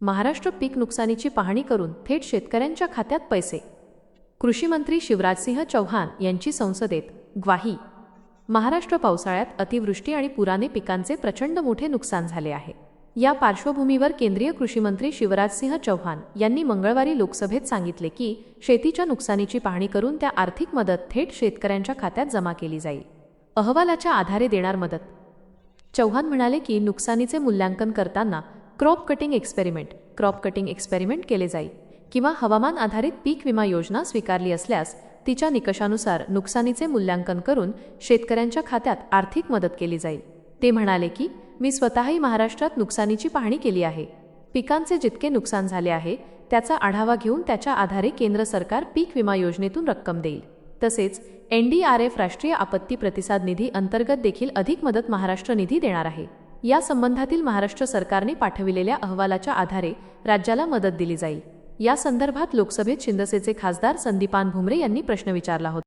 महाराष्ट्र पीक नुकसानीची पाहणी करून थेट शेतकऱ्यांच्या खात्यात पैसे. कृषी मंत्री शिवराजसिंह चौहान यांची संसदेत ग्वाही. महाराष्ट्र पावसाळ्यात अतिवृष्टी आणि पुराने पिकांचे प्रचंड मोठे नुकसान झाले आहे. या पार्श्वभूमीवर केंद्रीय कृषी मंत्री शिवराजसिंह चौहान यांनी मंगळवारी लोकसभेत सांगितले की शेतीच्या नुकसानीची पाहणी करून त्या आर्थिक मदत थेट शेतकऱ्यांच्या खात्यात जमा केली जाईल. अहवालाच्या आधारे देणार मदत. चौहान म्हणाले की नुकसानीचे मूल्यांकन करताना क्रॉप कटिंग एक्सपेरिमेंट केले जाईल किंवा हवामान आधारित पीक विमा योजना स्वीकारली असल्यास तिच्या निकषानुसार नुकसानीचे मूल्यांकन करून शेतकऱ्यांच्या खात्यात आर्थिक मदत केली जाईल. ते म्हणाले की मी स्वतःही महाराष्ट्रात नुकसानीची पाहणी केली आहे. पिकांचे जितके नुकसान झाले आहे त्याचा आढावा घेऊन त्याच्या आधारे केंद्र सरकार पीक विमा योजनेतून रक्कम देईल. तसेच NDRF राष्ट्रीय आपत्ती प्रतिसाद निधी अंतर्गत देखील अधिक मदत महाराष्ट्र निधी देणार आहे. या संबंधातील महाराष्ट्र सरकारने पाठविलेल्या अहवालाच्या आधारे राज्याला मदत दिली जाईल. या संदर्भात लोकसभेत शिंदसेचे खासदार संदीपान भुमरे यांनी प्रश्न विचारला होता.